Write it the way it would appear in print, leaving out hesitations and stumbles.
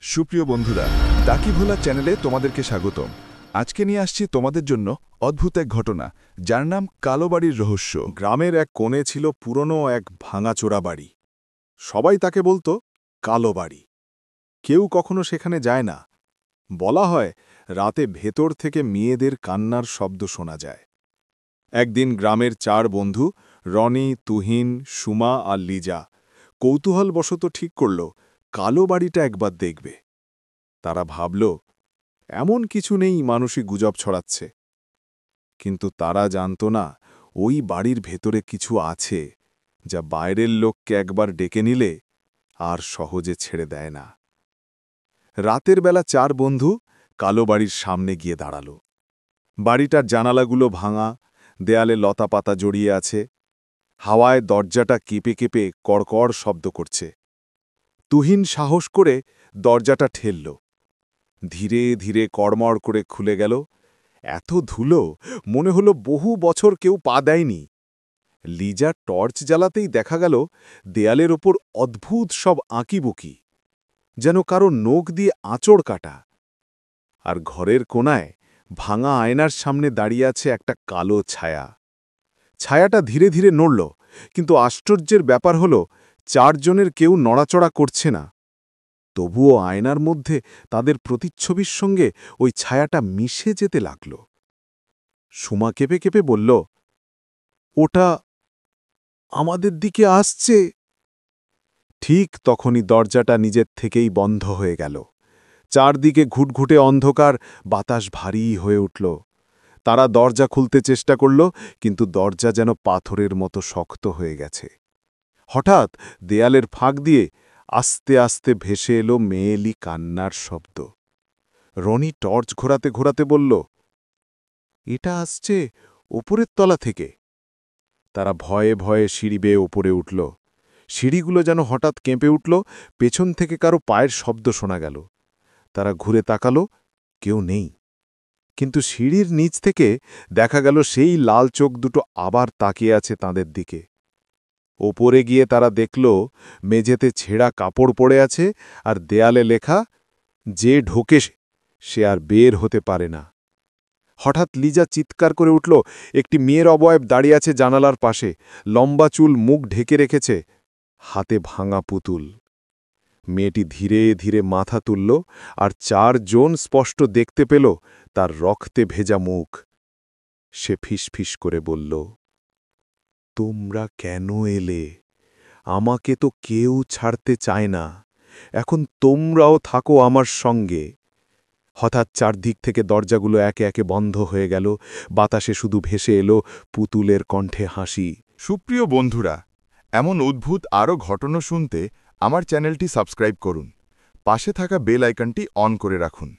সুপ্রিয় বন্ধুরা, ডাকি ভোলা চ্যানেলে তোমাদেরকে স্বাগতম। আজকে নিয়ে আসছি তোমাদের জন্য অদ্ভুত এক ঘটনা, যার নাম কালো বাড়ির রহস্য। গ্রামের এক কোণে ছিল পুরনো এক ভাঙাচোরা বাড়ি। সবাই তাকে বলতো কালো বাড়ি। কেউ কখনো সেখানে যায় না। বলা হয় রাতে ভেতর থেকে মেয়েদের কান্নার শব্দ শোনা যায়। একদিন গ্রামের 4 বন্ধু রনি, তুহিন, সুমা আর লিজা কৌতূহলবশত ঠিক করল কালো বাড়িটা একবার দেখবে। তারা ভাবল এমন কিছু নেই মানুষই গুজব ছড়াচ্ছে। কিন্তু তারা জানত না ওই বাড়ির ভেতরে কিছু আছে যা বাইরের লোককে একবার ডেকে নিলে আর সহজে ছেড়ে দেয় না। রাতের বেলা 4 বন্ধু কালো বাড়ির সামনে গিয়ে দাঁড়াল। বাড়িটার জানালাগুলো ভাঙা, দেয়ালে লতাপাতা জড়িয়ে আছে, হাওয়ায় দরজাটা কেঁপে কেঁপে কড়কড় শব্দ করছে। তুহিন সাহস করে দরজাটা ঠেলল। ধীরে ধীরে কড়মড় করে খুলে গেল। এত ধুলো, মনে হলো বহু বছর কেউ পা দেয়নি। লিজা টর্চ জ্বালাতেই দেখা গেল দেয়ালের ওপর অদ্ভুত সব আঁকিবুকি, যেন কারো নখ দিয়ে আঁচড় কাটা। আর ঘরের কোণায় ভাঙা আয়নার সামনে দাঁড়িয়ে আছে একটা কালো ছায়া। ছায়াটা ধীরে ধীরে নড়ল, কিন্তু আশ্চর্যের ব্যাপার হল 4 জনের কেউ নড়াচড়া করছে না। তবুও আয়নার মধ্যে তাদের প্রতিচ্ছবির সঙ্গে ওই ছায়াটা মিশে যেতে লাগল। সুমা কেঁপে কেঁপে বলল, ওটা আমাদের দিকে আসছে। ঠিক তখনই দরজাটা নিজের থেকেই বন্ধ হয়ে গেল। চারদিকে ঘুটঘুটে অন্ধকার, বাতাস ভারী হয়ে উঠল। তারা দরজা খুলতে চেষ্টা করল, কিন্তু দরজা যেন পাথরের মতো শক্ত হয়ে গেছে। হঠাৎ দেয়ালের ফাঁক দিয়ে আস্তে আস্তে ভেসে এলো মেয়েলি কান্নার শব্দ। রনি টর্চ ঘোরাতে ঘোরাতে বলল, এটা আসছে ওপরের তলা থেকে। তারা ভয়ে ভয়ে সিঁড়ি বেয়ে ওপরে উঠল। সিঁড়িগুলো যেন হঠাৎ কেঁপে উঠল, পেছন থেকে কারো পায়ের শব্দ শোনা গেল। তারা ঘুরে তাকাল, কেউ নেই। কিন্তু সিঁড়ির নিচ থেকে দেখা গেল সেই লাল চোখ দুটো আবার তাকিয়ে আছে তাদের দিকে। ওপরে গিয়ে তারা দেখল মেঝেতে ছেঁড়া কাপড় পড়ে আছে, আর দেয়ালে লেখা, যে ঢোকে সে আর বের হতে পারে না। হঠাৎ লিজা চিৎকার করে উঠল, একটি মেয়ের অবয়ব দাঁড়িয়ে আছে জানালার পাশে, লম্বা চুল, মুখ ঢেকে রেখেছে, হাতে ভাঙা পুতুল। মেয়েটি ধীরে ধীরে মাথা তুলল, আর 4 জন স্পষ্ট দেখতে পেল তার রক্তে ভেজা মুখ। সে ফিসফিস করে বলল, তোমরা কেন এলে? আমাকে তো কেউ ছাড়তে চায় না। এখন তোমরাও থাকো আমার সঙ্গে। হঠাৎ চারদিক থেকে দরজাগুলো একে একে বন্ধ হয়ে গেল। বাতাসে শুধু ভেসে এলো পুতুলের কণ্ঠে হাসি। সুপ্রিয় বন্ধুরা, এমন অদ্ভুত আরও ঘটনা শুনতে আমার চ্যানেলটি সাবস্ক্রাইব করুন। পাশে থাকা বেল আইকনটি অন করে রাখুন।